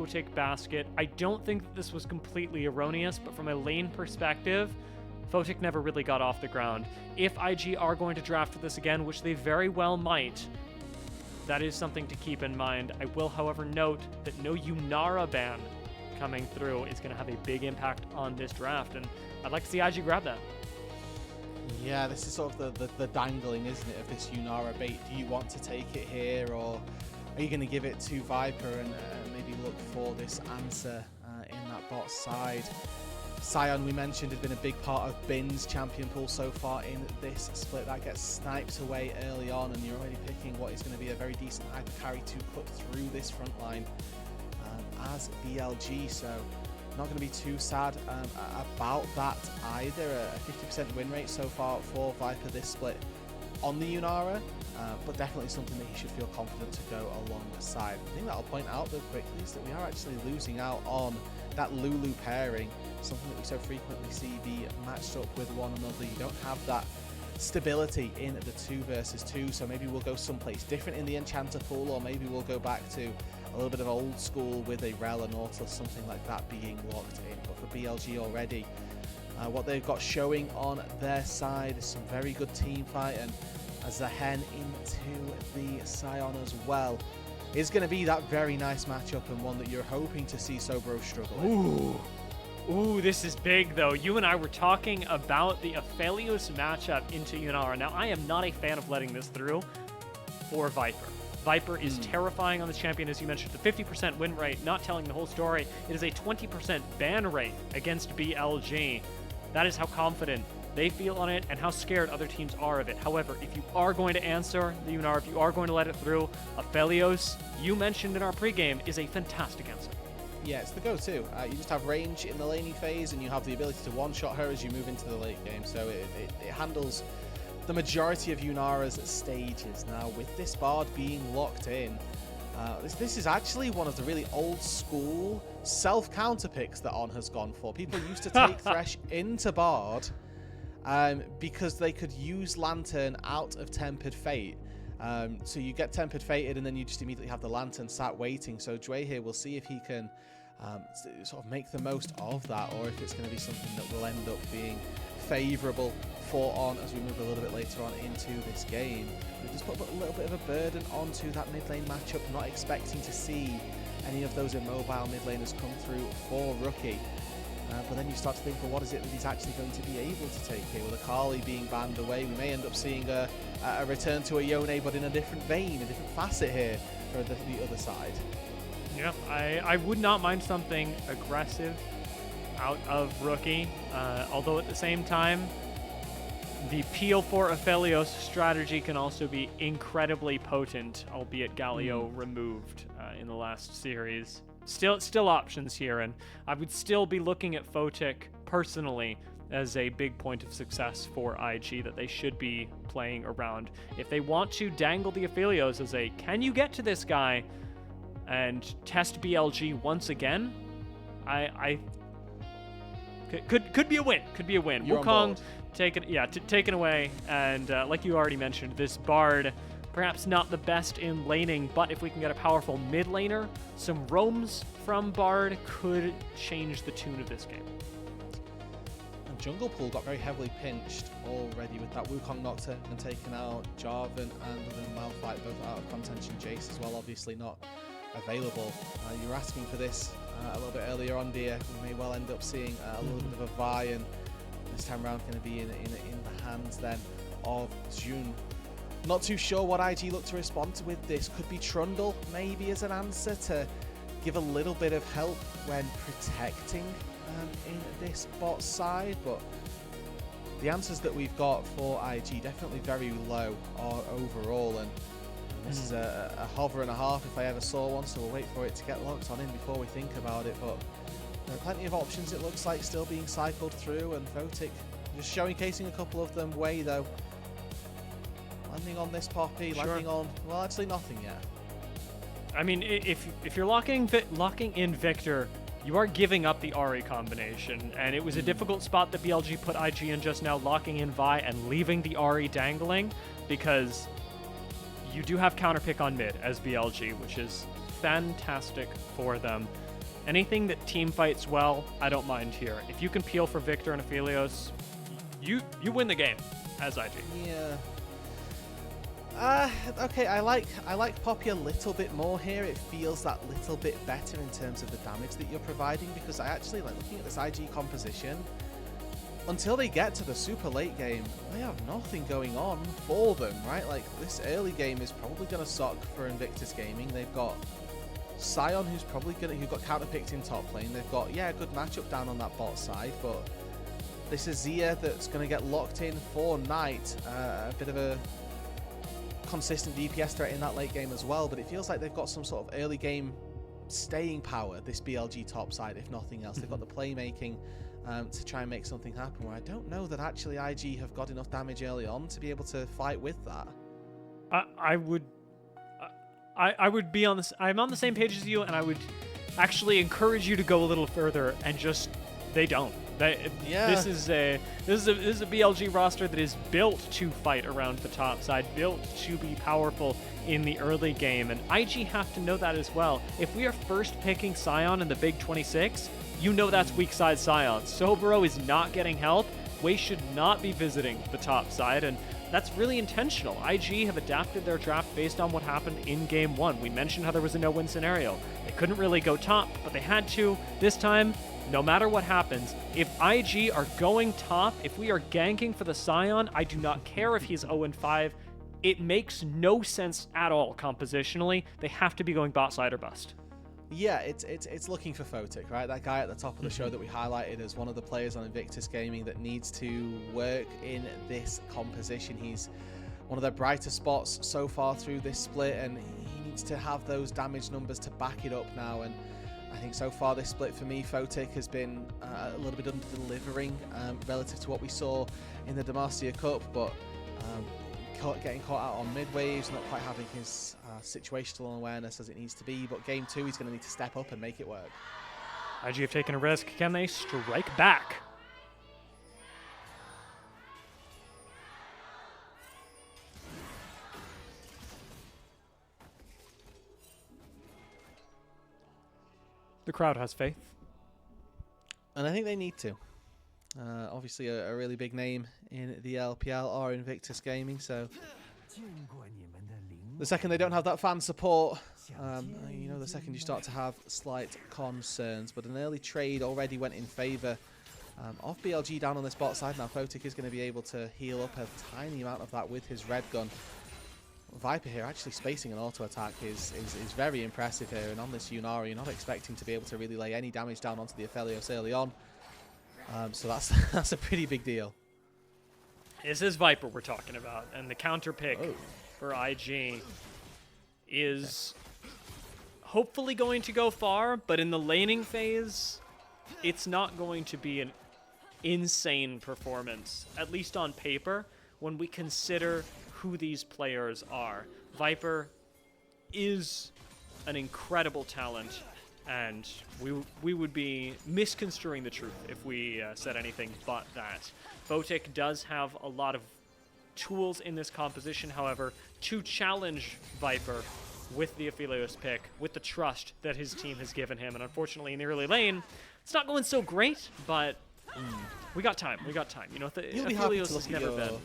Photic basket. I don't think that this was completely erroneous, but from a lane perspective, Photic never really got off the ground. If IG are going to draft for this again, which they very well might, that is something to keep in mind. I will, however, note that no Yunara ban coming through is going to have a big impact on this draft, and I'd like to see IG grab that. Yeah, this is sort of the dangling, isn't it, of this Yunara bait. Do you want to take it here, or are you going to give it to Viper and maybe look for this answer in that bot side? Sion, we mentioned, has been a big part of Bin's champion pool so far in this split. That gets sniped away early on, and you're already picking what is going to be a very decent hyper carry to cut through this front line as BLG. So not going to be too sad about that either. A 50% win rate so far for Viper this split on the Yunara, but definitely something that he should feel confident to go alongside. The thing that I'll point out though quickly is that we are actually losing out on that Lulu pairing, something that we so frequently see be matched up with one another. You don't have that stability in the 2 versus 2, so maybe we'll go someplace different in the Enchanter pool, or maybe we'll go back to a little bit of old school with a Rel, a Nautilus, something like that being locked in. But for BLG already, what they've got showing on their side is some very good team fight, and as the hen into the Sion as well is going to be that very nice matchup, and one that you're hoping to see Soboro struggle in. Ooh, this is big, though. You and I were talking about the Aphelios matchup into Yunara. Now, I am not a fan of letting this through for Viper. Viper is terrifying on this champion, as you mentioned. The 50% win rate, not telling the whole story. It is a 20% ban rate against BLG. That is how confident they feel on it and how scared other teams are of it. However, if you are going to answer the Yunara, if you are going to let it through, Aphelios, you mentioned in our pregame, is a fantastic answer. Yeah, it's the go-to. You just have range in the laning phase, and you have the ability to one-shot her as you move into the late game. So it handles the majority of Yunara's stages. Now, with this Bard being locked in, this is actually one of the really old-school self-counter picks that On has gone for. People used to take Thresh into Bard because they could use Lantern out of Tempered Fate. So you get Tempered Fated, and then you just immediately have the Lantern sat waiting. So Jwei here, we'll see if he can sort of make the most of that, or if it's going to be something that will end up being favourable for On as we move a little bit later on into this game. We just put a little bit of a burden onto that mid lane matchup, not expecting to see any of those immobile mid laners come through for Rookie. But then you start to think, well, what is it that he's actually going to be able to take here? With Akali being banned away, we may end up seeing a return to a Yone, but in a different vein, a different facet here for the other side. Yeah, I would not mind something aggressive out of Rookie, although at the same time, the peel for Aphelios strategy can also be incredibly potent, albeit Galio removed in the last series. Still options here, and I would still be looking at Photic personally as a big point of success for IG that they should be playing around. If they want to dangle the Aphelios as a, can you get to this guy and test BLG once again, could be a win. Could be a win. Wukong taken away, and like you already mentioned, this Bard perhaps not the best in laning, but if we can get a powerful mid laner, some roams from Bard could change the tune of this game. And Jungle Pool got very heavily pinched already with that Wukong Nocturne taken out, Jarvan and then Malphite both out of contention, Jace as well obviously not available. You were asking for this a little bit earlier on, dear. We may well end up seeing a little bit of a Vi, and this time around going to be in the hands then of June. Not too sure what IG look to respond to with this. Could be Trundle maybe as an answer to give a little bit of help when protecting in this bot side, but the answers that we've got for IG definitely very low overall, and this is a hover and a half if I ever saw one, so we'll wait for it to get locked on in before we think about it. But there are plenty of options, it looks like, still being cycled through, and Photic just showcasing a couple of them. Jwei though, landing on this Poppy, landing on, well, actually nothing yet. I mean, if you're locking in Victor, you are giving up the Ahri combination, and it was a difficult spot that BLG put IG in just now, locking in Vi and leaving the Ahri dangling, because you do have counterpick on mid as BLG, which is fantastic for them. Anything that team fights well, I don't mind here. If you can peel for Victor and Aphelios, you win the game as IG. Yeah. Okay, I like Poppy a little bit more here. It feels that little bit better in terms of the damage that you're providing, because I actually like looking at this IG composition. Until they get to the super late game, they have nothing going on for them, right? Like, this early game is probably going to suck for Invictus Gaming. They've got Sion, who got counterpicked in top lane. They've got, yeah, a good matchup down on that bot side, but this is Zia that's going to get locked in for Knight. A bit of a consistent DPS threat in that late game as well, but it feels like they've got some sort of early game staying power, this BLG top side, if nothing else. They've got the playmaking to try and make something happen, where I don't know that actually IG have got enough damage early on to be able to fight with that. I would be on this. I'm on the same page as you, and I would actually encourage you to go a little further and just they don't. This is a BLG roster that is built to fight around the top side, built to be powerful in the early game, and IG have to know that as well. If we are first picking Sion in the Big 26, you know that's weak side Sion. Soboro is not getting help. Jwei should not be visiting the top side, and that's really intentional. IG have adapted their draft based on what happened in Game 1. We mentioned how there was a no-win scenario. They couldn't really go top, but they had to. This time, no matter what happens, if IG are going top, if we are ganking for the Sion, I do not care if he's 0-5. It makes no sense at all compositionally. They have to be going bot side or bust. Yeah, it's looking for Photic, right? That guy at the top of the show that we highlighted as one of the players on Invictus Gaming that needs to work in this composition. He's one of their brighter spots so far through this split, and he needs to have those damage numbers to back it up now. And I think so far this split for me, Photic has been a little bit under-delivering relative to what we saw in the Demacia Cup, but getting caught out on mid-waves, not quite having his situational awareness as it needs to be. But Game 2, he's going to need to step up and make it work. IG have taken a risk. Can they strike back? The crowd has faith. And I think they need to. Obviously a really big name in the LPL or Invictus Gaming, so the second they don't have that fan support, you know, the second you start to have slight concerns. But an early trade already went in favour of BLG down on this bot side. Now Photic is going to be able to heal up a tiny amount of that with his red gun. Viper here actually spacing an auto attack is very impressive here, and on this Yunara you're not expecting to be able to really lay any damage down onto the Aphelios early on. So that's a pretty big deal. This is Viper we're talking about, and the counter pick for IG is hopefully going to go far, but in the laning phase, it's not going to be an insane performance, at least on paper, when we consider who these players are. Viper is an incredible talent, and we would be misconstruing the truth if we said anything but that. Photic does have a lot of tools in this composition, however, to challenge Viper with the Aphelios pick, with the trust that his team has given him. And unfortunately, in the early lane, it's not going so great, but we got time. We got time. You know, Aphelios has never been.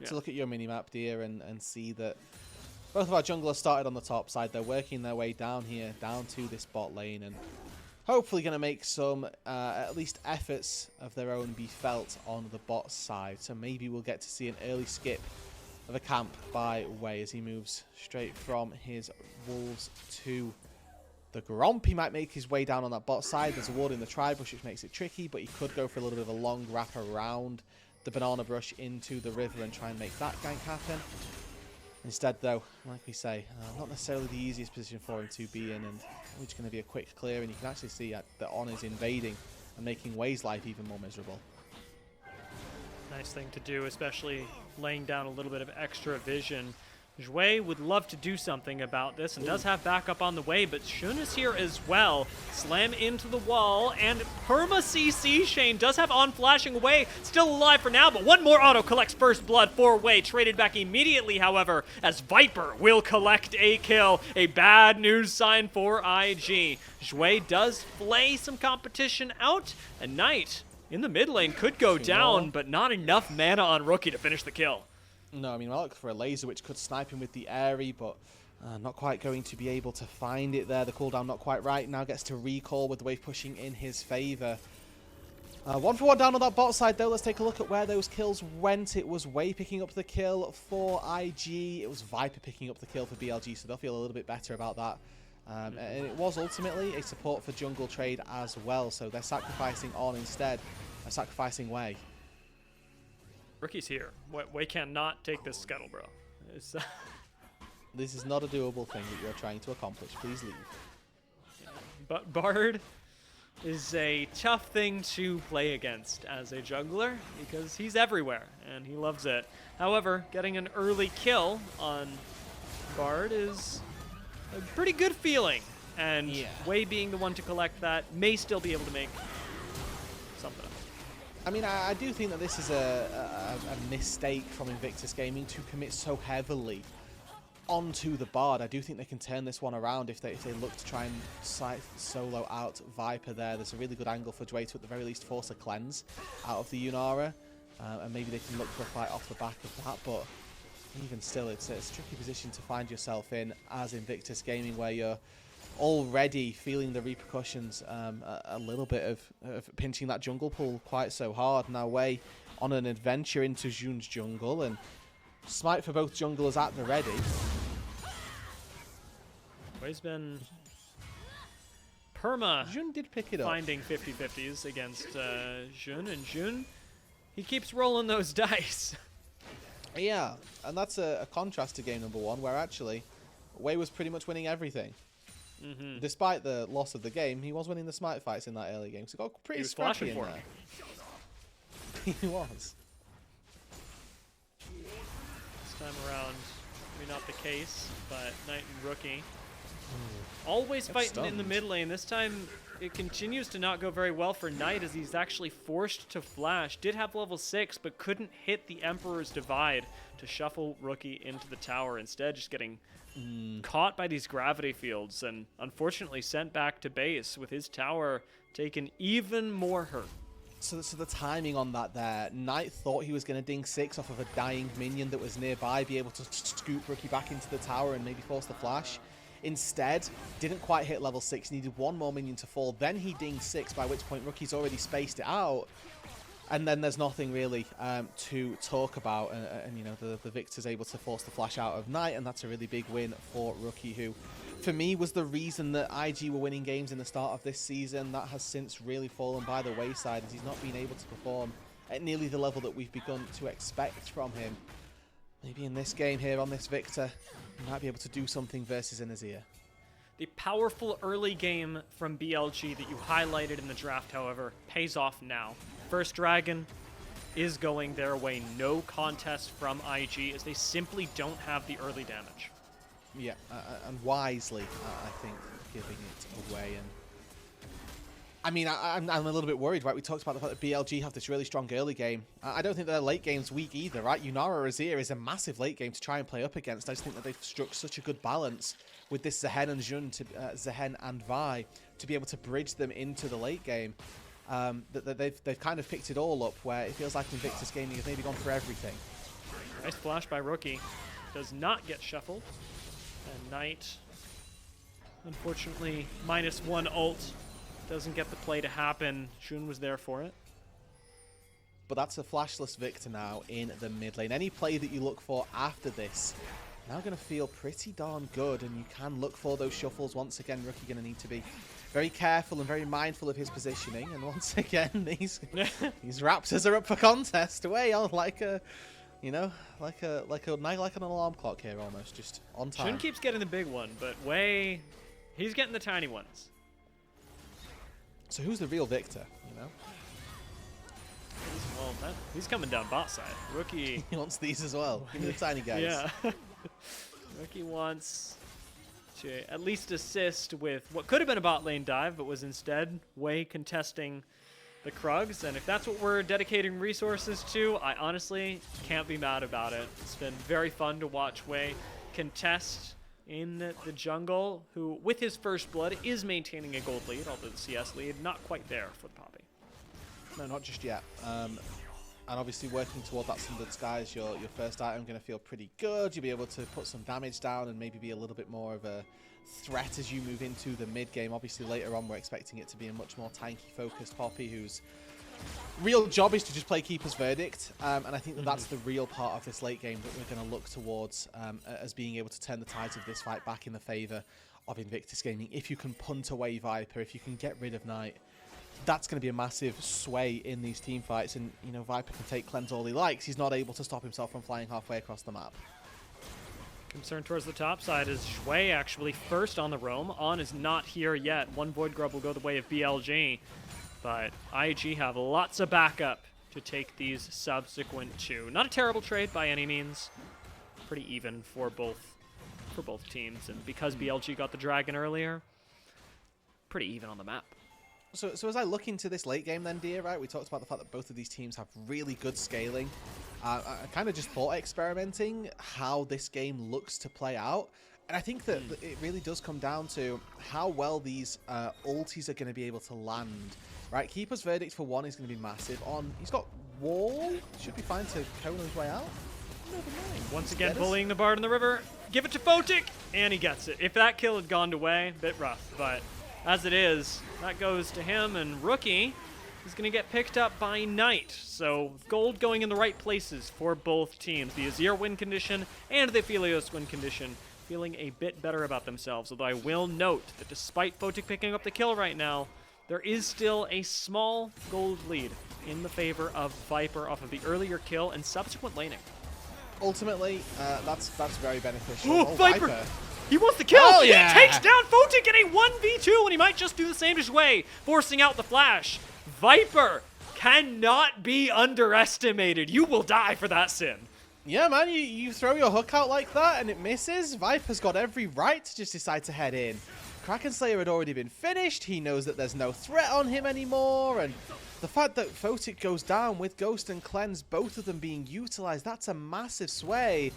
To look at your minimap, dear, and see that both of our junglers started on the top side. They're working their way down here, down to this bot lane, and hopefully going to make some, at least efforts of their own be felt on the bot side. So maybe we'll get to see an early skip of a camp by Jwei as he moves straight from his Wolves to the Gromp. He might make his way down on that bot side. There's a ward in the tri-bush, which makes it tricky, but he could go for a little bit of a long wrap around the banana brush into the river and try and make that gank happen. Instead, though, like we say, not necessarily the easiest position for him to be in, and it's going to be a quick clear, and you can actually see that On is invading and making Jwei's life even more miserable. Nice thing to do, especially laying down a little bit of extra vision. Jwei would love to do something about this and does have backup on the way, but Xun is here as well. Slam into the wall, and perma CC Shane does have on flashing away, still alive for now, but one more auto collects first blood for Wei, traded back immediately, however, as Viper will collect a kill. A bad news sign for IG. Jwei does flay some competition out, and Knight in the mid lane could go down, but not enough mana on Rookie to finish the kill. No, I mean, I look for a laser which could snipe him with the airy, but not quite going to be able to find it there. The cooldown not quite right. Now gets to recall with the wave pushing in his favor. 1 for 1 down on that bot side, though. Let's take a look at where those kills went. It was Wei picking up the kill for IG. It was Viper picking up the kill for BLG, so they'll feel a little bit better about that. And it was ultimately a support for jungle trade as well, so they're sacrificing on instead. They're sacrificing Wei. Rookie's here. Wei cannot take this scuttle, bro. This is not a doable thing that you're trying to accomplish. Please leave. But Bard is a tough thing to play against as a jungler because he's everywhere and he loves it. However, getting an early kill on Bard is a pretty good feeling, and Wei being the one to collect that may still be able to make something of it. I mean, I do think that this is a mistake from Invictus Gaming to commit so heavily onto the Bard. I do think they can turn this one around if they look to try and solo out Viper there. There's a really good angle for Jwei to at the very least force a cleanse out of the Yunara, and maybe they can look for a fight off the back of that, but even still, it's a tricky position to find yourself in as Invictus Gaming, where you're already feeling the repercussions a little bit of pinching that jungle pool quite so hard. Now Wei on an adventure into Jun's jungle, and smite for both junglers at the ready. Wei's been Jun did pick it up, finding 50-50s against Jun, and Jun, he keeps rolling those dice. Yeah, and that's a contrast to game number 1, where actually Wei was pretty much winning everything. Despite the loss of the game, he was winning the smite fights in that early game. So he got pretty scrappy in there. He was. This time around, maybe not the case, but Knight and Rookie always fighting in the mid lane. This time it continues to not go very well for Knight, as he's actually forced to flash. Did have level 6, but couldn't hit the Emperor's Divide to shuffle Rookie into the tower. Instead, just getting caught by these gravity fields and unfortunately sent back to base, with his tower taking even more hurt. So the timing on that there, Knight thought he was going to ding 6 off of a dying minion that was nearby, be able to scoop Rookie back into the tower and maybe force the flash. Instead, didn't quite hit level 6, needed one more minion to fall, then he dinged 6, by which point Rookie's already spaced it out. And then there's nothing really to talk about, and you know, the Victor's able to force the flash out of Knight, and that's a really big win for Rookie, who, for me, was the reason that IG were winning games in the start of this season. That has since really fallen by the wayside, as he's not been able to perform at nearly the level that we've begun to expect from him. Maybe in this game here on this Victor, he might be able to do something versus Inazir. The powerful early game from BLG that you highlighted in the draft, however, pays off now. First Dragon is going their way. No contest from IG, as they simply don't have the early damage. Yeah, and wisely, I think, giving it away. And I mean, I'm a little bit worried, right? We talked about the fact that BLG have this really strong early game. I don't think their late game's weak either, right? Yunara Azir is a massive late game to try and play up against. I just think that they've struck such a good balance with this Zehen and Jun, Zehen and Vi, to be able to bridge them into the late game. That they've kind of picked it all up, where it feels like Invictus Gaming has maybe gone for everything. Nice flash by Rookie. Does not get shuffled. And Knight, unfortunately, -1 ult. Doesn't get the play to happen. Jun was there for it. But that's a flashless Victor now in the mid lane. Any play that you look for after this, now going to feel pretty darn good, and you can look for those shuffles. Once again, Rookie going to need to be very careful and very mindful of his positioning. And once again, these Raptors are up for contest. Away on like a, you know, like an alarm clock here, almost just on time. Jun keeps getting the big one, but Wei, he's getting the tiny ones. So who's the real Victor? You know, Well, he's coming down bot side. Rookie. He wants these as well. Give me the tiny guys. Yeah. Rookie wants to at least assist with what could have been a bot lane dive, but was instead Jwei contesting the Krugs. And if that's what we're dedicating resources to, I honestly can't be mad about it. It's been very fun to watch Jwei contest in the jungle, who, with his first blood, is maintaining a gold lead, although the CS lead not quite there for the Poppy. No, not just yet. And obviously working toward that Sundered Skies, your first item going to feel pretty good. You'll be able to put some damage down and maybe be a little bit more of a threat as you move into the mid game. Obviously later on we're expecting it to be a much more tanky focused Poppy, whose real job is to just play Keeper's Verdict. And I think that that's the real part of this late game that we're going to look towards as being able to turn the tides of this fight back in the favour of Invictus Gaming. If you can punt away Viper, if you can get rid of Knight, that's going to be a massive sway in these team fights. And, you know, Viper can take cleanse all he likes. He's not able to stop himself from flying halfway across the map. Concern towards the top side is Jwei actually first on the roam. On is not here yet. One Void Grub will go the way of BLG. But IG have lots of backup to take these subsequent two. Not a terrible trade by any means. Pretty even for both teams. And because BLG got the Dragon earlier, pretty even on the map. So as I look into this late game then, Dear, right, we talked about the fact that both of these teams have really good scaling. I kind of just thought experimenting how this game looks to play out. And I think that it really does come down to how well these ultis are going to be able to land. Right, Keeper's Verdict for one is going to be massive. He's got Wall, should be fine to cone his way out. Never mind. Once again, bullying the Bard in the river. Give it to Photic, and he gets it. If that kill had gone away, bit rough, but as it is, that goes to him, and Rookie is going to get picked up by Knight. So gold going in the right places for both teams. The Azir win condition and the Aphelios win condition feeling a bit better about themselves, although I will note that despite Photic picking up the kill right now, there is still a small gold lead in the favor of Viper off of the earlier kill and subsequent laning. Ultimately, that's very beneficial. Ooh, Viper! He wants the kill! Oh, yeah. He takes down Photic in a 1v2, and he might just do the same to Jwei, forcing out the flash. Viper cannot be underestimated. You will die for that sin. Yeah, man, you throw your hook out like that and it misses. Viper's got every right to just decide to head in. Kraken Slayer had already been finished. He knows that there's no threat on him anymore, and the fact that Photic goes down with Ghost and Cleanse, both of them being utilized, that's a massive sway.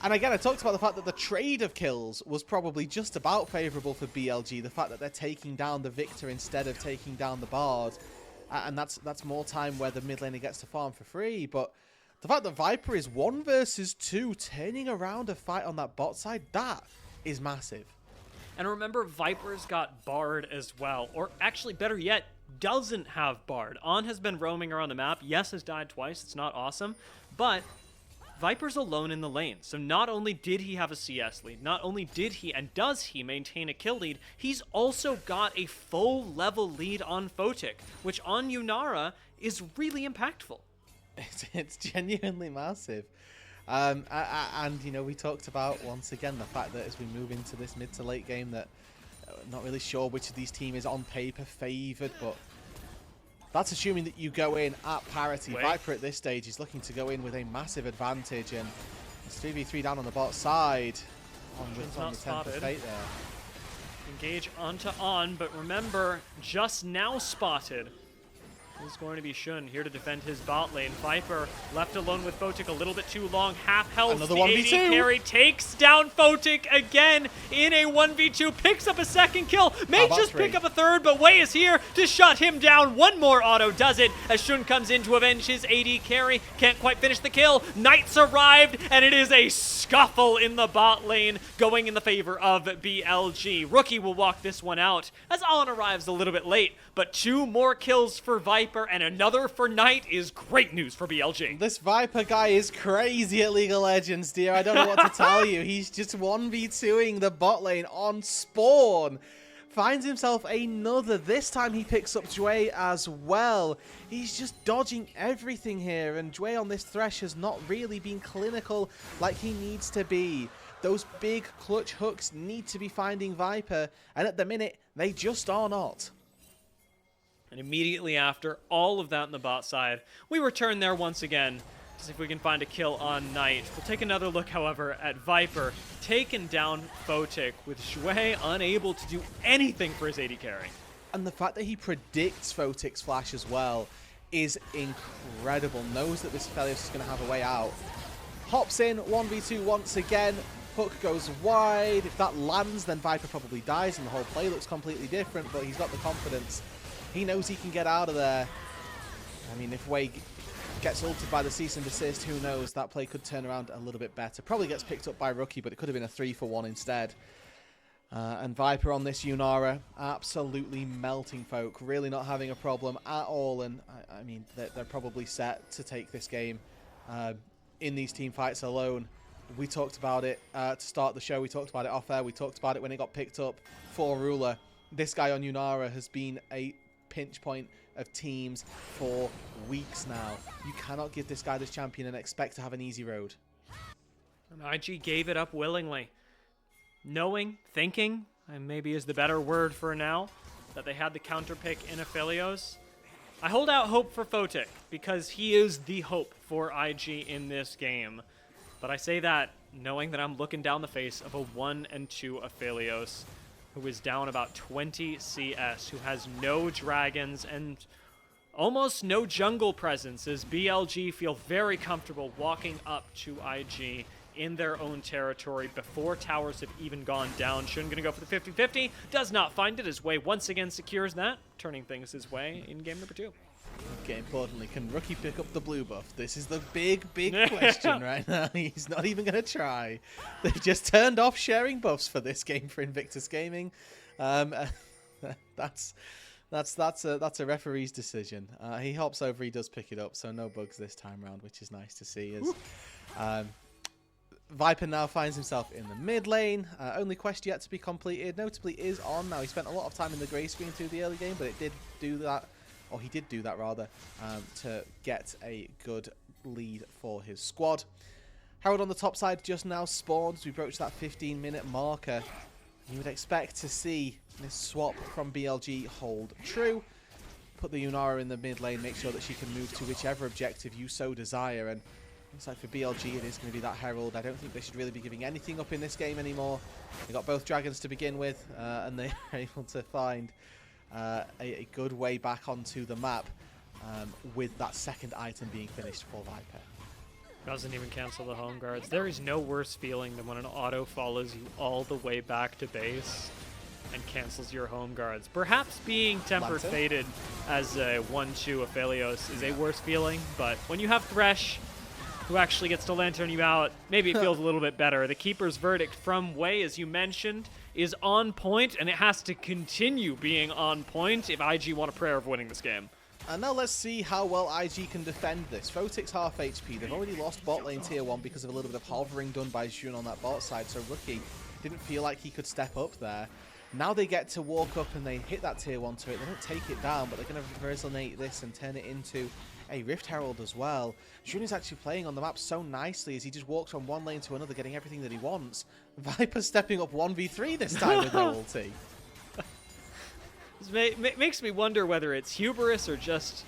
And again, I talked about the fact that the trade of kills was probably just about favorable for BLG. The fact that they're taking down the Victor instead of taking down the Bard. And that's more time where the mid laner gets to farm for free. But the fact that Viper is 1 versus 2, turning around a fight on that bot side, that is massive. And remember, Viper's got Bard as well. Or actually, better yet, doesn't have Bard. On has been roaming around the map. Yes, has died twice. It's not awesome. But Viper's alone in the lane. So not only did he have a CS lead, not only did he and does he maintain a kill lead, he's also got a full level lead on Photic, which on Yunara is really impactful. It's genuinely massive. And, you know, we talked about, once again, the fact that as we move into this mid to late game that not really sure which of these teams is on paper favoured, but that's assuming that you go in at parity. Viper at this stage is looking to go in with a massive advantage, and it's 3v3 down on the bot side. On the 10th of fate there. Engage onto On, but remember, just now spotted is going to be Shun here to defend his bot lane. Viper left alone with Photic a little bit too long. Half health. Another the 1v2. AD carry takes down Photic again in a 1v2. Picks up a second kill. May just pick up a third, but Jwei is here to shut him down. One more auto does it as Shun comes in to avenge his AD carry. Can't quite finish the kill. Knight's arrived, and it is a scuffle in the bot lane going in the favor of BLG. Rookie will walk this one out as On arrives a little bit late, but 2 more kills for Viper and another for Knight is great news for BLG. This Viper guy is crazy at League of Legends, dear. I don't know what to tell you. He's just 1v2ing the bot lane on spawn. Finds himself another. This time he picks up Jwei as well. He's just dodging everything here, and Jwei on this Thresh has not really been clinical like he needs to be. Those big clutch hooks need to be finding Viper, and at the minute, they just are not. And immediately after all of that on the bot side, we return there once again to See if we can find a kill on Knight. We'll take another look, however, at Viper, taking down Photic, with Jwei unable to do anything for his AD carry. And the fact that he predicts Photic's flash as well is incredible. Knows that this Aphelios is going to have a way out. Hops in, 1v2 once again. Hook goes wide. If that lands, then Viper probably dies and the whole play looks completely different, but he's got the confidence. He knows he can get out of there. I mean, if Jwei gets ulted by the cease and desist, who knows? That play could turn around a little bit better. Probably gets picked up by Rookie, but it could have been a 3-for-1 instead. And Viper on this Yunara, absolutely melting folk. Really not having a problem at all. And I mean, they're probably set to take this game in these team fights alone. We talked about it to start the show. We talked about it off air. We talked about it when it got picked up for Ruler. This guy on Yunara has been a pinch point of teams for weeks now. You cannot give this guy this champion and expect to have an easy road. And IG gave it up willingly. Knowing, thinking, and maybe is the better word for now, that they had the counter pick in Aphelios. I hold out hope for Photic, because he is the hope for IG in this game. But I say that knowing that I'm looking down the face of a 1-2 Aphelios, who is down about 20 CS, who has no dragons and almost no jungle presence, as BLG feel very comfortable walking up to IG in their own territory before towers have even gone down. Shun gonna go for the 50-50, does not find it as Jwei once again secures that, turning things his way in game number 2. Okay, importantly, can Rookie pick up the blue buff? This is the big question right now. He's not even going to try. They've just turned off sharing buffs for this game for Invictus Gaming. That's a referee's decision. He hops over, he does pick it up, so no bugs this time round, which is nice to see. As Viper now finds himself in the mid lane. Only quest yet to be completed, notably, is on. Now, he spent a lot of time in the grey screen through the early game, but it did do that. Or he did do that, rather, to get a good lead for his squad. Harold on the top side just now spawned as we broach that 15-minute marker. You would expect to see this swap from BLG hold true. Put the Yunara in the mid lane, make sure that she can move to whichever objective you so desire. And looks like for BLG it is going to be that Herald. I don't think they should really be giving anything up in this game anymore. They got both dragons to begin with, and they're able to find a good way back onto the map with that second item being finished for Viper. Doesn't even cancel the home guards. There is no worse feeling than when an auto follows you all the way back to base and cancels your home guards. Perhaps being tempered fated as a 1-2 Aphelios is a worse feeling, but when you have Thresh, who actually gets to lantern you out, maybe it feels a little bit better. The Keeper's verdict from Jwei, as you mentioned, is on point, and it has to continue being on point if IG want a prayer of winning this game. And now let's see how well IG can defend this. Photic's half HP. They've already lost bot lane tier 1 because of a little bit of hovering done by Jun on that bot side, so Rookie didn't feel like he could step up there. Now they get to walk up and they hit that tier 1 turret. They don't take it down, but they're going to resonate this and turn it into a Rift Herald as well. Jun is actually playing on the map so nicely as he just walks from one lane to another, getting everything that he wants. Viper stepping up 1v3 this time with no ulti. It makes me wonder whether it's hubris or just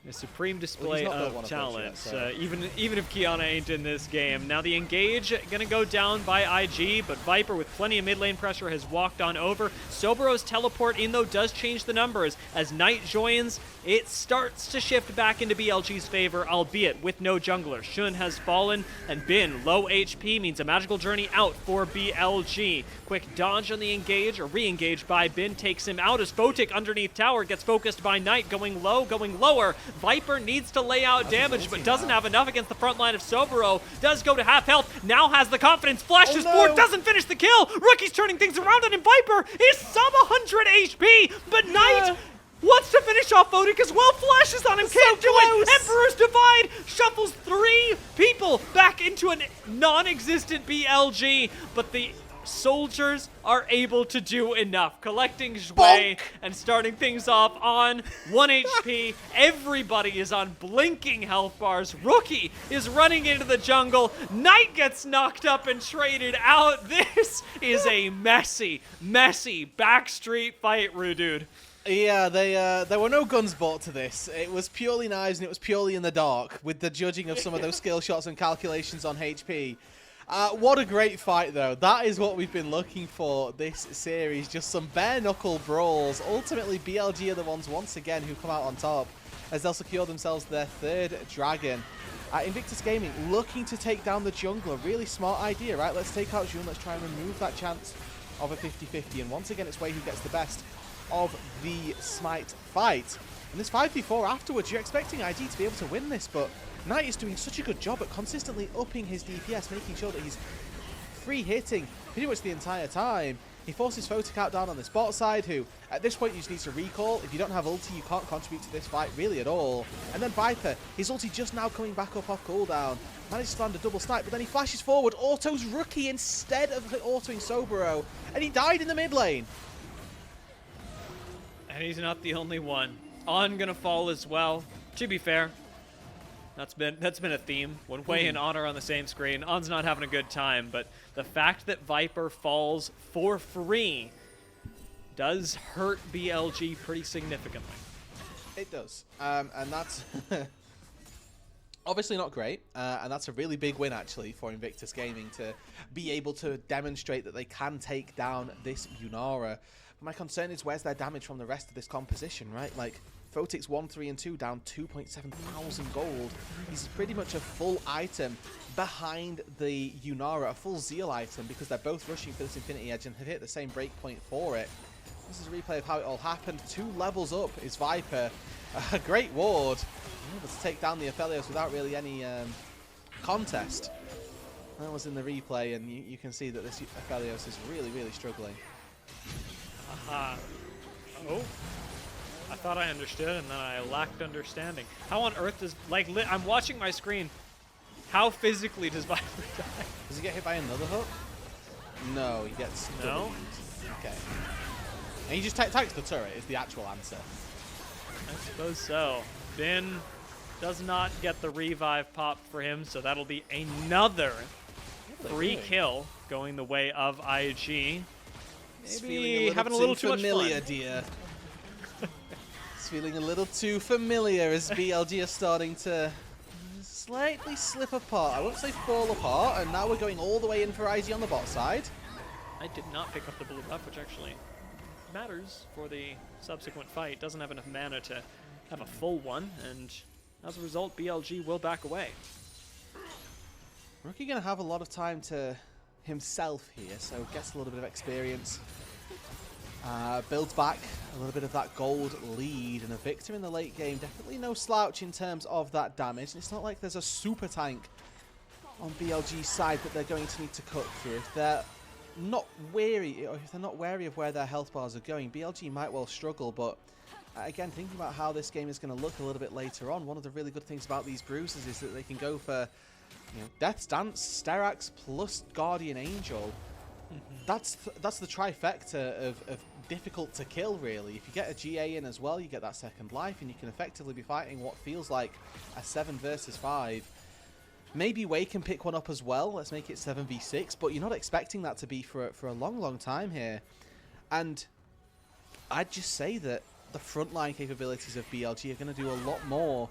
a supreme display of talent, even if Kiana ain't in this game. Now the engage gonna go down by IG, but Viper with plenty of mid lane pressure has walked on over. Soboro's teleport in though does change the numbers. As Knight joins, it starts to shift back into BLG's favor, albeit with no jungler. Shun has fallen, and Bin, low HP, means a magical journey out for BLG. Quick dodge on the engage, or re-engage by Bin, takes him out as Photic underneath tower gets focused by Knight, going low, going lower. Viper needs to lay out damage, but doesn't have enough against the front line of Soboro. Does go to half health, now has the confidence, flashes forward, doesn't finish the kill. Rookie's turning things around on him. Viper is sub 100 HP, but Knight wants to finish off Photic as well. Flashes on him, can't do it. Emperor's Divide shuffles 3 people back into a non-existent BLG, but the soldiers are able to do enough, collecting Jwei and starting things off on 1 HP. Everybody is on blinking health bars. Rookie is running into the jungle. Knight gets knocked up and traded out. This is a messy, messy backstreet fight, Roodood. Yeah, there were no guns brought to this. It was purely knives and it was purely in the dark with the judging of some of those skill shots and calculations on HP. What a great fight, though. That is what we've been looking for this series. Just some bare-knuckle brawls. Ultimately, BLG are the ones, once again, who come out on top as they'll secure themselves their third dragon. Invictus Gaming looking to take down the jungler. Really smart idea, right? Let's take out Jun. Let's try and remove that chance of a 50-50. And once again, it's Jwei who gets the best of the Smite fight. And this 5v4 afterwards, you're expecting IG to be able to win this, but Knight is doing such a good job at consistently upping his DPS, making sure that he's free hitting pretty much the entire time. He forces Photic out down on this bot side, who at this point you just need to recall. If you don't have ulti, you can't contribute to this fight really at all. And then Viper, his ulti just now coming back up off cooldown. Manages to land a double snipe, but then he flashes forward, autos Rookie instead of autoing Soboro, and he died in the mid lane. And he's not the only one. On gonna fall as well. To be fair, that's been a theme. When Jwei and On are on the same screen, On's not having a good time, but the fact that Viper falls for free does hurt BLG pretty significantly. It does, and that's obviously not great, and that's a really big win actually for Invictus Gaming to be able to demonstrate that they can take down this Yunara. But my concern is where's their damage from the rest of this composition, right? Like, Photic's 1, 3, and 2 down 2.7 thousand gold. He's pretty much a full item behind the Yunara, a full Zeal item, because they're both rushing for this Infinity Edge and have hit the same breakpoint for it. This is a replay of how it all happened. 2 levels up is Viper. A great ward. Able to take down the Aphelios without really any contest. That was in the replay, and you can see that this Aphelios is really, really struggling. Aha. Oh. I thought I understood, and then I lacked understanding. How on earth does, like, I'm watching my screen. How physically does Viper die? Does he get hit by another hook? No, he gets no. Okay. And he just attacks the turret is the actual answer. I suppose so. Bin does not get the revive pop for him, so that'll be another free kill going the way of IG. Maybe having a little too much fun. Dear. It's feeling a little too familiar as BLG are starting to slightly slip apart. I won't say fall apart, and now we're going all the way in for IG on the bot side. I did not pick up the blue buff, which actually matters for the subsequent fight. Doesn't have enough mana to have a full one, and as a result, BLG will back away. Rookie going to have a lot of time to himself here, so gets a little bit of experience. Builds back a little bit of that gold lead, and a victor in the late game. Definitely no slouch in terms of that damage. And it's not like there's a super tank on BLG's side that they're going to need to cut through. If they're not wary, or if they're not wary of where their health bars are going, BLG might well struggle. But again, thinking about how this game is going to look a little bit later on, one of the really good things about these bruises is that they can go for, you know, Death's Dance, Sterax plus Guardian Angel. That's the trifecta of difficult to kill, really. If you get a GA in as well, you get that second life, and you can effectively be fighting what feels like a 7 versus 5. Maybe Jwei can pick one up as well. Let's make it 7v6, but you're not expecting that to be for a long, long time here. And I'd just say that the frontline capabilities of BLG are going to do a lot more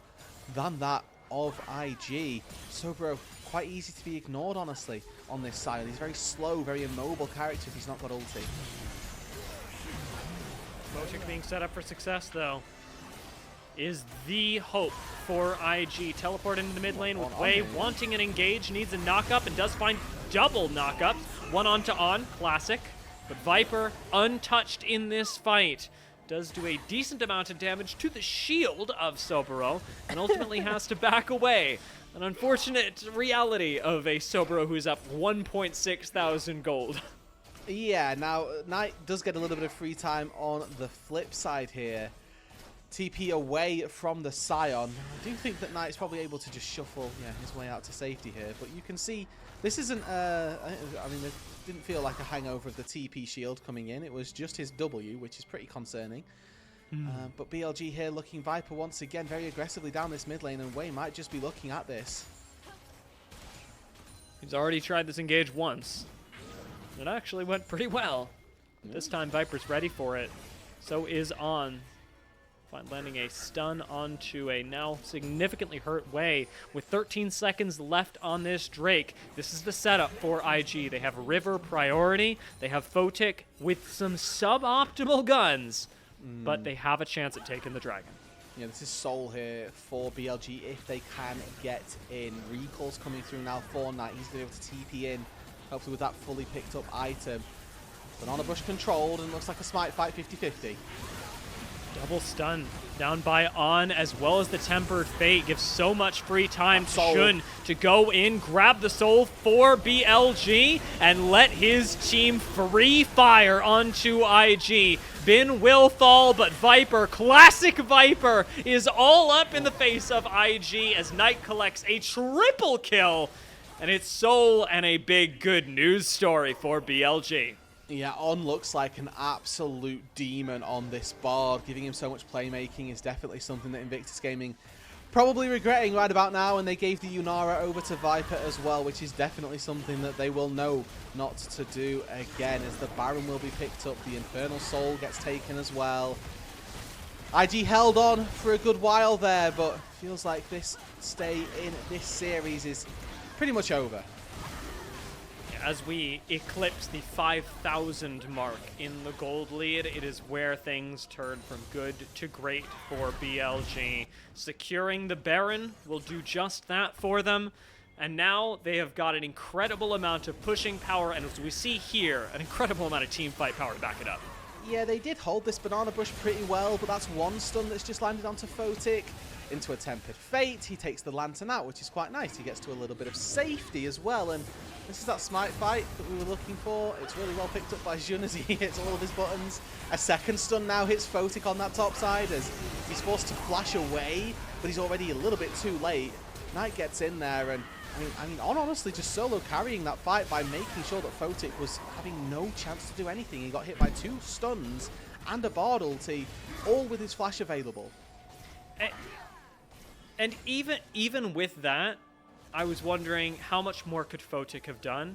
than that of IG. Soboro, quite easy to be ignored, honestly, on this side. He's very slow, very immobile character if he's not got ulti. Photic being set up for success, though, is the hope for IG. Teleport into the mid lane with Jwei wanting an engage, needs a knock-up, and does find double knock-ups. One on to on, classic. But Viper, untouched in this fight, does do a decent amount of damage to the shield of Soboro, and ultimately has to back away. An unfortunate reality of a Soboro who's up 1.6 thousand gold. Yeah, now Knight does get a little bit of free time on the flip side here. TP away from the Scion. I do think that Knight's probably able to just shuffle his way out to safety here, but you can see this isn't, I mean, it didn't feel like a hangover of the TP shield coming in. It was just his W, which is pretty concerning. But BLG here looking Viper once again very aggressively down this mid lane, and Jwei might just be looking at this. He's already tried this engage once. It actually went pretty well. This time Viper's ready for it. So is On. Landing a stun onto a now significantly hurt Jwei with 13 seconds left on this Drake. This is the setup for IG. They have River priority. They have Photic with some suboptimal guns, but they have a chance at taking the Dragon. Yeah, this is Soul here for BLG if they can get in. Recall's coming through now for Knight. He's going to be able to TP in, hopefully with that fully picked up item. Banana Bush controlled and looks like a smite fight 50-50. Double stun down by On, as well as the Tempered Fate. Gives so much free time to Shun to go in, grab the soul for BLG, and let his team free fire onto IG. Bin will fall, but Viper, classic Viper, is all up in the face of IG as Knight collects a triple kill. And it's Soul and a big good news story for BLG. Yeah, On looks like an absolute demon on this board. Giving him so much playmaking is definitely something that Invictus Gaming probably regretting right about now, and they gave the Yunara over to Viper as well, which is definitely something that they will know not to do again, as the Baron will be picked up. The Infernal Soul gets taken as well. IG held on for a good while there, but feels like this stay in this series is pretty much over. As we eclipse the 5,000 mark in the gold lead, it is where things turn from good to great for BLG. Securing the Baron will do just that for them, and now they have got an incredible amount of pushing power, and as we see here, an incredible amount of team fight power to back it up. Yeah, they did hold this Banana Bush pretty well, but that's one stun that's just landed onto Photic. Into a Tempered Fate, he takes the Lantern out, which is quite nice. He gets to a little bit of safety as well, and this is that smite fight that we were looking for. It's really well picked up by Jun as he hits all of his buttons. A second stun now hits Photic on that top side as he's forced to flash away, but he's already a little bit too late. Knight gets in there, and I mean, On honestly just solo carrying that fight by making sure that Photic was having no chance to do anything. He got hit by 2 stuns and a Bard ulti, all with his flash available. And even with that, I was wondering how much more could Photic have done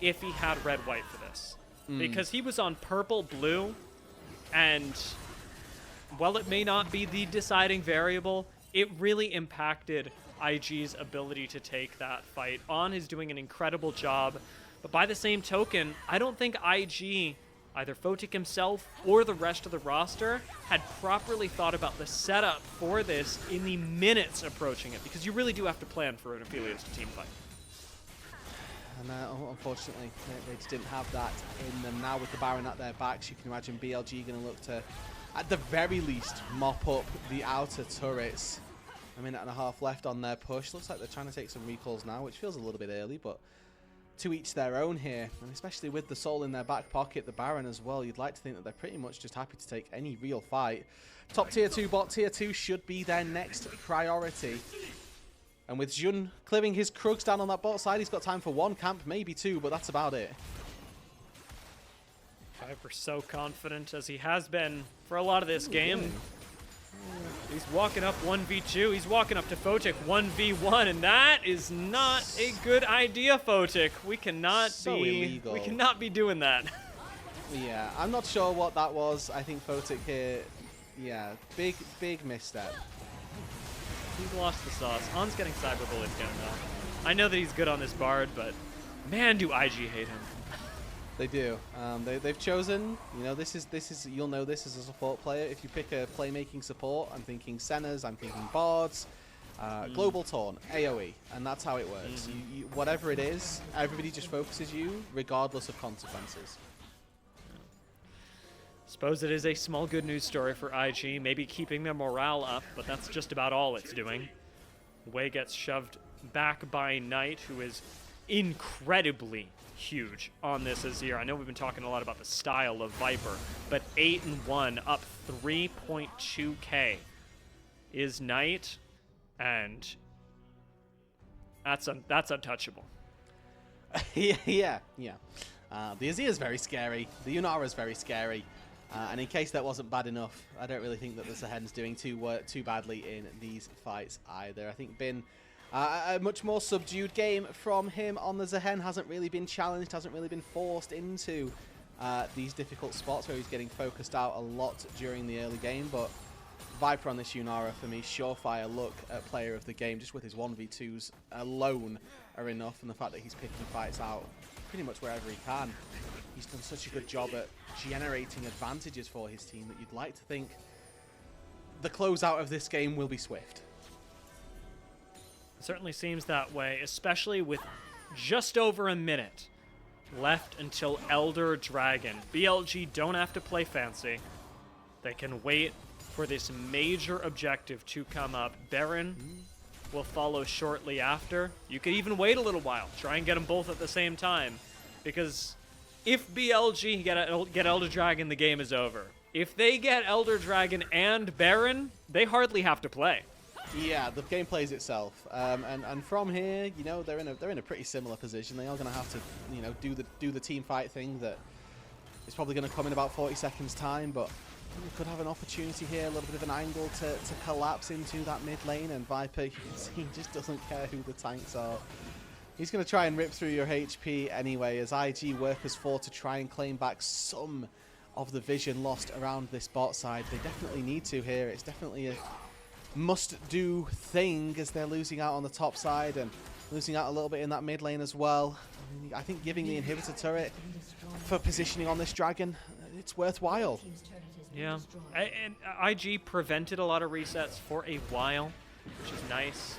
if he had red-white for this. Because he was on purple-blue, and while it may not be the deciding variable, it really impacted IG's ability to take that fight. On is doing an incredible job, but by the same token, I don't think IG, either Photic himself or the rest of the roster, had properly thought about the setup for this in the minutes approaching it, because you really do have to plan for an Aphelios to team fight. And unfortunately, they just didn't have that in them. Now with the Baron at their backs, you can imagine BLG going to look to, at the very least, mop up the outer turrets. A minute and a half left on their push. Looks like they're trying to take some recalls now, which feels a little bit early, but to each their own here, and especially with the Soul in their back pocket, the Baron as well, you'd like to think that they're pretty much just happy to take any real fight. Top tier 2 bot tier 2 should be their next priority. And with Jun clearing his Krugs down on that bot side, he's got time for 1 camp, maybe 2, but that's about it. Viper's so confident, as he has been for a lot of this game. He's walking up 1v2. He's walking up to Photic 1v1, and that is not a good idea, Photic. We cannot illegal. We cannot be doing that. Yeah, I'm not sure what that was. I think Photic here, yeah, big misstep. He's lost the sauce. On's getting cyber bullet down though. I know that he's good on this Bard, but man, do IG hate him. They do. They've chosen, you know, this is you'll know this as a support player. If you pick a playmaking support, I'm thinking Sennas, I'm thinking Bards, Global Taunt, AoE, and that's how it works. You, whatever it is, everybody just focuses you regardless of consequences. Suppose it is a small good news story for IG, maybe keeping their morale up, but that's just about all it's doing. Jwei gets shoved back by Knight, who is incredibly huge on this Azir. I know we've been talking a lot about the style of Viper, but 8-1, up 3.2k is Knight, and that's untouchable. yeah. The Azir is very scary. The Yunara is very scary. And in case that wasn't bad enough, I don't really think that the Zahen's doing too badly in these fights either. I think Bin, a much more subdued game from him on the Zahen, hasn't really been challenged, hasn't really been forced into these difficult spots where he's getting focused out a lot during the early game, but Viper on this Yunara, for me, surefire look at player of the game, just with his 1v2s alone are enough, and the fact that he's picking fights out pretty much wherever he can. He's done such a good job at generating advantages for his team that you'd like to think the closeout of this game will be swift. It certainly seems that way, especially with just over a minute left until Elder Dragon. BLG don't have to play fancy. They can wait for this major objective to come up. Baron will follow shortly after. You could even wait a little while. Try and get them both at the same time. Because if BLG get Elder Dragon, the game is over. If they get Elder Dragon and Baron, they hardly have to play. Yeah, the game plays itself, and from here, you know, they're in a pretty similar position. They are going to have to, you know, do the team fight thing that is probably going to come in about 40 seconds time. But we could have an opportunity here, a little bit of an angle to collapse into that mid lane, and Viper, you can see, he just doesn't care who the tanks are. He's going to try and rip through your HP anyway, as IG work as for to try and claim back some of the vision lost around this bot side. They definitely need to here. It's definitely a must-do thing, as they're losing out on the top side and losing out a little bit in that mid lane as well. I think giving the inhibitor turret for positioning on this dragon, it's worthwhile. Yeah, and IG prevented a lot of resets for a while, which is nice.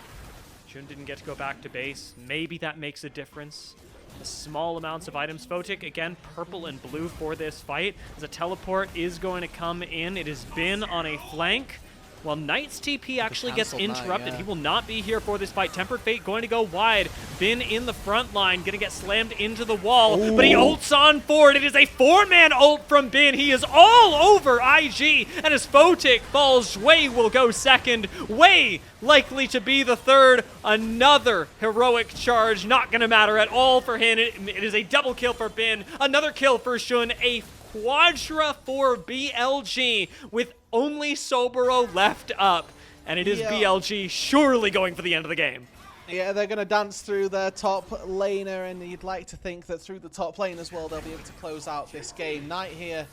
Jun didn't get to go back to base. Maybe that makes a difference. The small amounts of items. Photic, again, purple and blue for this fight. As a teleport is going to come in. It has been on a flank. Well, Knight's TP actually gets interrupted. Knight, yeah. He will not be here for this fight. Tempered Fate going to go wide. Bin in the front line, going to get slammed into the wall. Ooh. But he ults on forward. It is a 4-man ult from Bin. He is all over IG. And as Photic falls, Jwei will go second. Jwei likely to be the third. Another heroic charge. Not going to matter at all for him. It is a double kill for Bin. Another kill for Shun. A quadra for BLG with only Soboro left up, and it is BLG surely going for the end of the game. Yeah, they're going to dance through their top laner, and you'd like to think that through the top lane as well, they'll be able to close out this game. Knight here,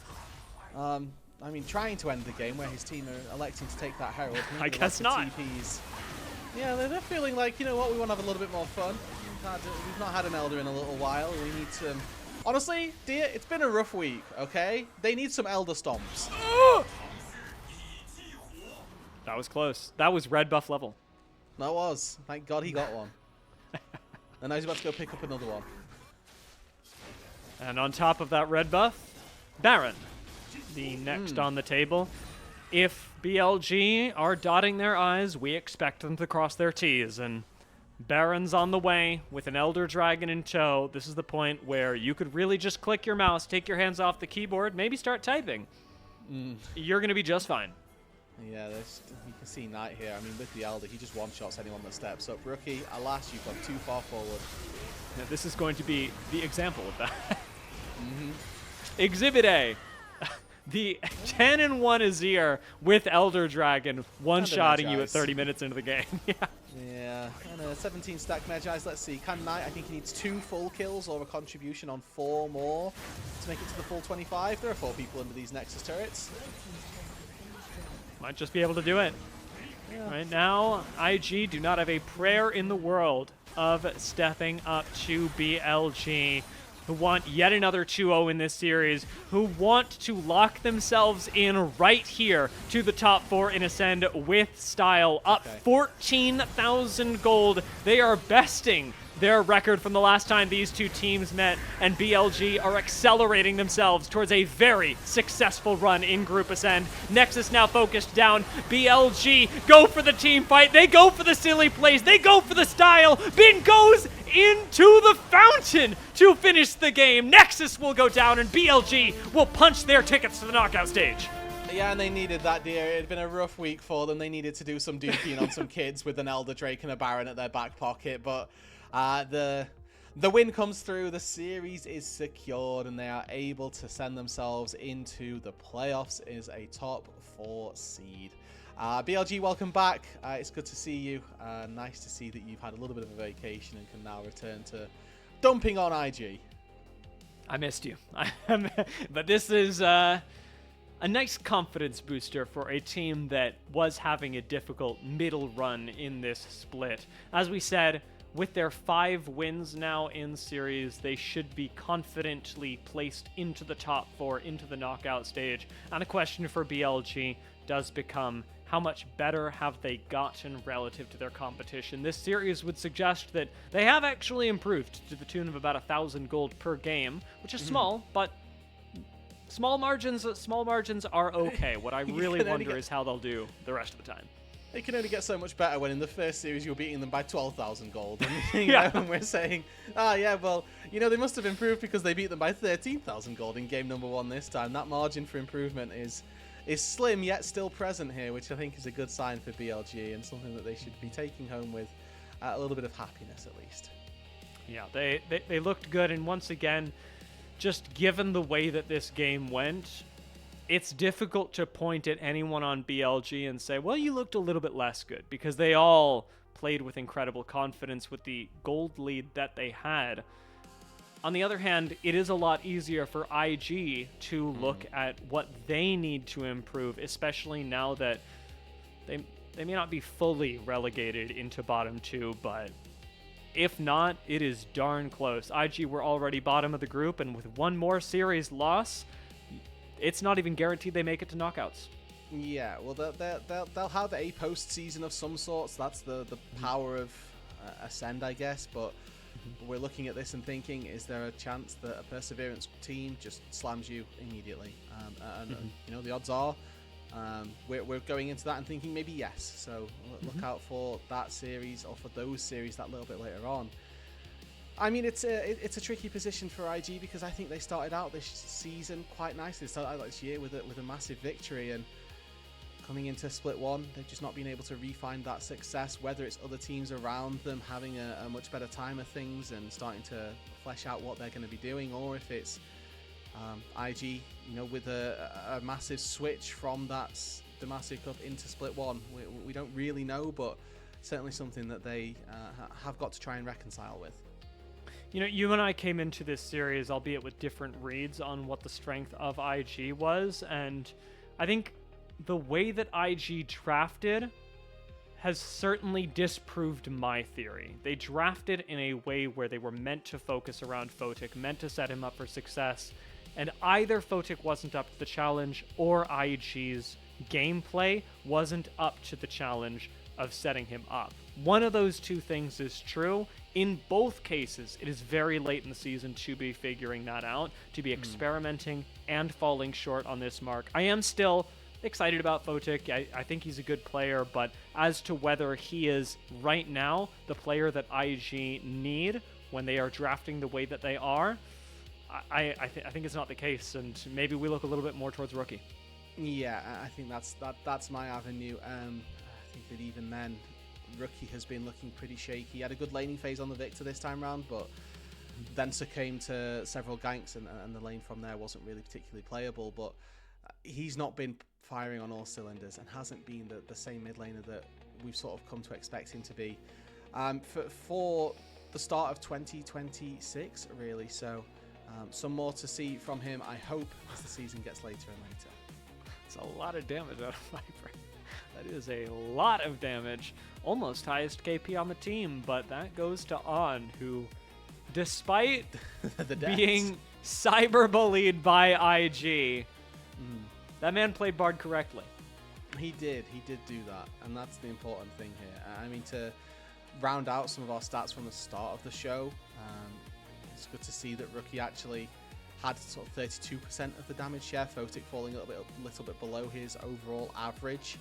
I mean, trying to end the game where his team are electing to take that Herald. I guess not. TPs. Yeah, they're feeling like, you know what, we want to have a little bit more fun. We've not had an Elder in a little while. We need some... Honestly, dear, it's been a rough week, okay? They need some Elder stomps. That was close. That was red buff level. That was. Thank God he got one. And now he's about to go pick up another one. And on top of that red buff, Baron, the next on the table. If BLG are dotting their I's, we expect them to cross their T's. And Baron's on the way with an Elder Dragon in tow. This is the point where you could really just click your mouse, take your hands off the keyboard, maybe start typing. You're going to be just fine. Yeah, you can see Knight here. I mean, with the Elder, he just one-shots anyone that steps up. Rookie, alas, you've gone too far forward. Now, this is going to be the example of that. Exhibit A. The 10-1 Azir with Elder Dragon one-shotting you at 30 minutes into the game. Yeah, and a 17-stack Magi's. Let's see. Can Knight, I think he needs 2 full kills or a contribution on 4 more to make it to the full 25. There are 4 people under these Nexus turrets. Might just be able to do it. Yeah. Right now, IG do not have a prayer in the world of stepping up to BLG, who want yet another 2-0 in this series, who want to lock themselves in right here to the top 4 in Ascend with style. Up 14,000 gold. They are besting their record from the last time these two teams met, and BLG are accelerating themselves towards a very successful run in Group Ascend. Nexus now focused down. BLG go for the team fight. They go for the silly plays. They go for the style. Bin goes into the fountain to finish the game. Nexus will go down, and BLG will punch their tickets to the knockout stage. Yeah, and they needed that, dear. It had been a rough week for them. They needed to do some duking on some kids with an Elder Drake and a Baron at their back pocket, but the win comes through. The series is secured, and they are able to send themselves into the playoffs as a top 4 seed. BLG, welcome back. It's good to see you. Nice to see that you've had a little bit of a vacation and can now return to dumping on IG. I missed you. But this is a nice confidence booster for a team that was having a difficult middle run in this split. As we said, with their 5 wins now in series, they should be confidently placed into the top 4, into the knockout stage. And the question for BLG does become, how much better have they gotten relative to their competition? This series would suggest that they have actually improved to the tune of about 1,000 gold per game, which is small, but small margins are okay. What I really wonder is how they'll do the rest of the time. They can only get so much better when in the first series you're beating them by 12,000 gold. And, and we're saying, well, they must have improved because they beat them by 13,000 gold in game number 1 this time. That margin for improvement is slim yet still present here, which I think is a good sign for BLG and something that they should be taking home with a little bit of happiness at least. Yeah, they looked good, and once again, just given the way that this game went, it's difficult to point at anyone on BLG and say, well, you looked a little bit less good, because they all played with incredible confidence with the gold lead that they had. On the other hand, it is a lot easier for IG to look at what they need to improve, especially now that they may not be fully relegated into bottom 2, but if not, it is darn close. IG were already bottom of the group, and with one more series loss, it's not even guaranteed they make it to knockouts. Yeah, well, they'll have a postseason of some sorts. That's the power of Ascend, I guess, but we're looking at this and thinking, is there a chance that a Perseverance team just slams you immediately? The odds are we're going into that and thinking maybe yes. So look out for that series, or for those series that little bit later on. I mean, it's a tricky position for IG, because I think they started out this season quite nicely. They started out this year with a massive victory, and coming into Split 1, they've just not been able to refine that success, whether it's other teams around them having a much better time of things and starting to flesh out what they're going to be doing, or if it's IG, with a massive switch from that Demacia Cup into Split 1. We don't really know, but certainly something that they have got to try and reconcile with. You and I came into this series, albeit with different reads on what the strength of IG was, and I think the way that IG drafted has certainly disproved my theory. They drafted in a way where they were meant to focus around Photic, meant to set him up for success, and either Photic wasn't up to the challenge, or IG's gameplay wasn't up to the challenge of setting him up. One of those two things is true. In both cases, it is very late in the season to be figuring that out, to be experimenting and falling short on this mark. I am still excited about Photic. I think he's a good player, but as to whether he is right now the player that IG need when they are drafting the way that they are, I think it's not the case, and maybe we look a little bit more towards Rookie. Yeah, I think that's my avenue. I think that even then, Rookie has been looking pretty shaky. He had a good laning phase on the Victor this time round, but then succumbed to several ganks, and the lane from there wasn't really particularly playable. But he's not been firing on all cylinders and hasn't been the same mid laner that we've sort of come to expect him to be for the start of 2026, really. So some more to see from him, I hope, as the season gets later and later. It's a lot of damage out of Viper. That is a lot of damage. Almost highest KP on the team, but that goes to On, who, despite being cyberbullied by IG, that man played Bard correctly. He did do that, and that's the important thing here. I mean, to round out some of our stats from the start of the show, it's good to see that Rookie actually had sort of 32% of the damage share, Photic falling a little bit below his overall average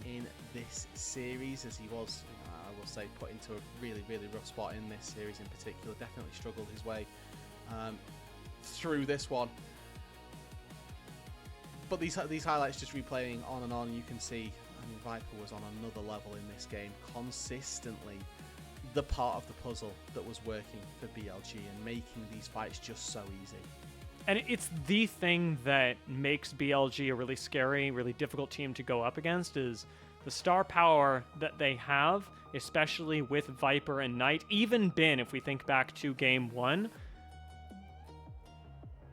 in this series, as he was, I will say, put into a really, really rough spot in this series in particular. Definitely struggled his way through this one. But these highlights, just replaying on and on, you can see, I mean, Viper was on another level in this game, consistently the part of the puzzle that was working for BLG and making these fights just so easy. And it's the thing that makes BLG a really scary, really difficult team to go up against, is the star power that they have, especially with Viper and Knight. Even Bin, if we think back to game 1,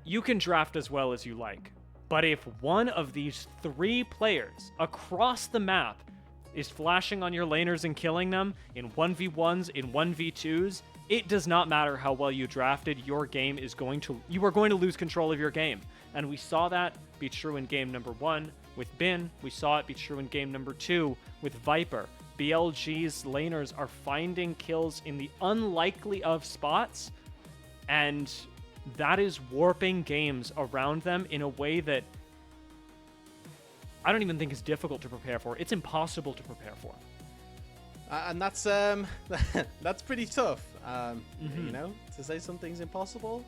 you can draft as well as you like, but if one of these 3 players across the map is flashing on your laners and killing them in 1v1s, in 1v2s, it does not matter how well you drafted, you are going to lose control of your game. And we saw that be true in game number 1 with Bin. We saw it be true in game number 2 with Viper. BLG's laners are finding kills in the unlikely of spots, and that is warping games around them in a way that I don't even think is difficult to prepare for. It's impossible to prepare for. And that's that's pretty tough, you know, to say something's impossible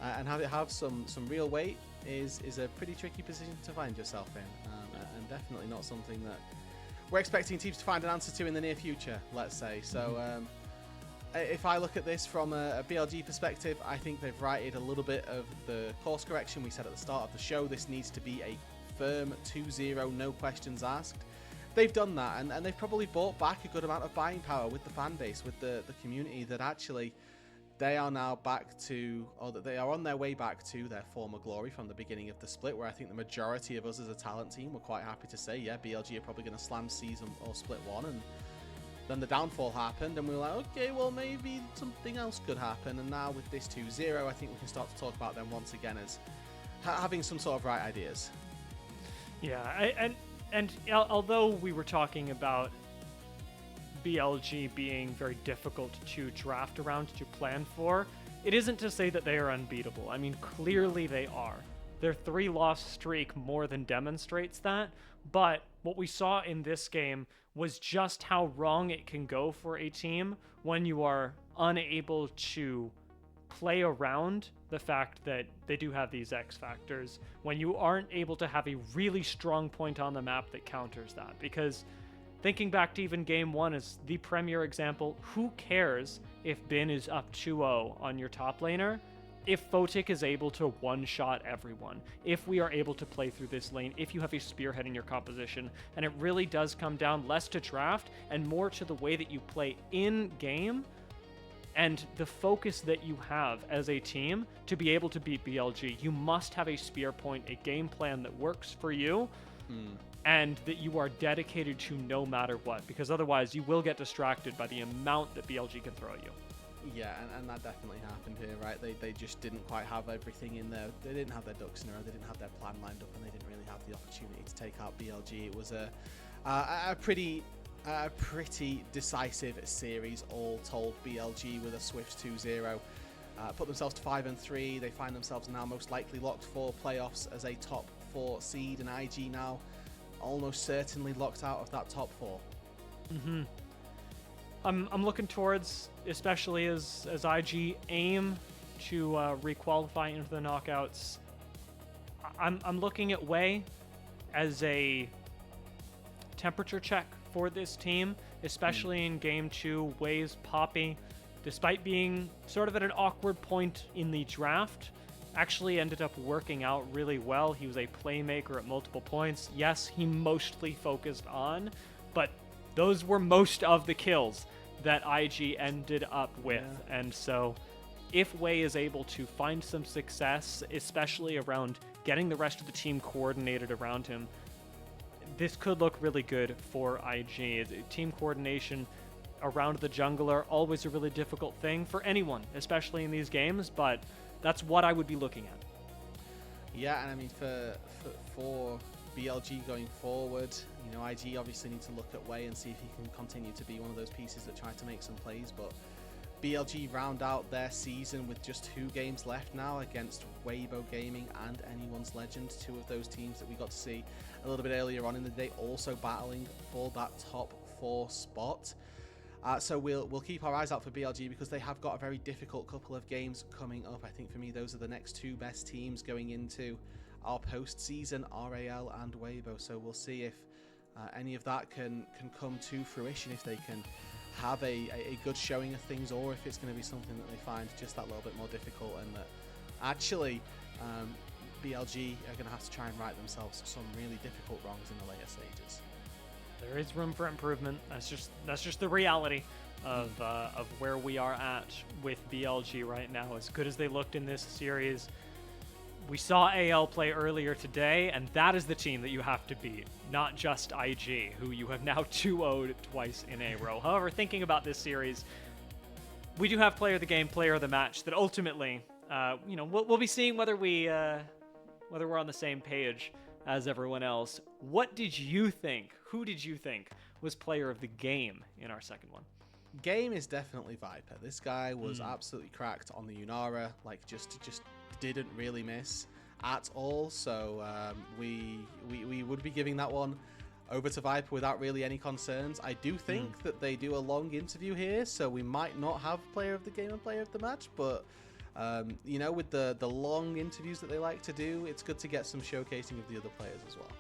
and have it have some real weight is a pretty tricky position to find yourself in, and definitely not something that we're expecting teams to find an answer to in the near future, let's say. So if I look at this from a BLG perspective, I think they've righted a little bit of the course correction we said at the start of the show. This needs to be a firm 2-0, no questions asked. They've done that, and they've probably bought back a good amount of buying power with the fan base, with the community, that actually they are now back to, or that they are on their way back to their former glory from the beginning of the split, where I think the majority of us as a talent team were quite happy to say, yeah, BLG are probably going to slam season or split 1, and then the downfall happened, and we were like, okay, well, maybe something else could happen. And now with this 2-0, I think we can start to talk about them once again as having some sort of right ideas. Yeah, and although we were talking about BLG being very difficult to draft around, to plan for, it isn't to say that they are unbeatable. I mean, clearly they are. Their 3-loss streak more than demonstrates that, but what we saw in this game was just how wrong it can go for a team when you are unable to play around the fact that they do have these X factors, when you aren't able to have a really strong point on the map that counters that. Because thinking back to even game 1 is the premier example, who cares if Bin is up 2-0 on your top laner if Photic is able to one-shot everyone, if we are able to play through this lane, if you have a spearhead in your composition. And it really does come down less to draft and more to the way that you play in-game and the focus that you have as a team to be able to beat BLG. You must have a spear point, a game plan that works for you, and that you are dedicated to no matter what, because otherwise you will get distracted by the amount that BLG can throw at you. Yeah, and that definitely happened here, right? They just didn't quite have everything in there. They didn't have their ducks in a row, they didn't have their plan lined up, and they didn't really have the opportunity to take out BLG. It was a pretty decisive series, all told. BLG with a swift 2-0 put themselves to 5-3. They find themselves now most likely locked for playoffs as a top 4 seed, and IG now almost certainly locked out of that top 4. I'm looking towards, especially as IG aim to requalify into the knockouts, I'm looking at Jwei as a temperature check for this team, especially in game 2. Jwei's Poppy, despite being sort of at an awkward point in the draft, actually ended up working out really well. He was a playmaker at multiple points. Yes, he mostly focused on, but those were most of the kills that IG ended up with. Yeah. And so if Jwei is able to find some success, especially around getting the rest of the team coordinated around him, this could look really good for IG. Team coordination around the jungler, always a really difficult thing for anyone, especially in these games, but that's what I would be looking at. Yeah, and I mean, for BLG going forward, you know, IG obviously need to look at Jwei and see if he can continue to be one of those pieces that try to make some plays, but BLG round out their season with just 2 games left now against Weibo Gaming and Anyone's Legend, 2 of those teams that we got to see a little bit earlier on in the day, also battling for that top 4 spot. So we'll keep our eyes out for BLG because they have got a very difficult couple of games coming up. I think for me those are the next 2 best teams going into our postseason, RAL and Weibo. So we'll see if any of that can come to fruition, if they can have a good showing of things, or if it's going to be something that they find just that little bit more difficult, and that actually BLG are going to have to try and right themselves some really difficult wrongs in the later stages. There is room for improvement. That's just the reality of where we are at with BLG right now. As good as they looked in this series, We saw AL play earlier today, and that is the team that you have to beat, not just IG, who you have now 2-0'd twice in a row. However, thinking about this series, we do have player of the game, player of the match that ultimately, you know, we'll be seeing whether we're on the same page as everyone else. What did you think? Who did you think was player of the game in our second one? Game is definitely Viper. This guy was absolutely cracked on the Yunara, like just didn't really miss at all. So we would be giving that one over to Viper without really any concerns. I do think that they do a long interview here, so we might not have player of the game and player of the match, but you know, with the long interviews that they like to do, it's good to get some showcasing of the other players as well.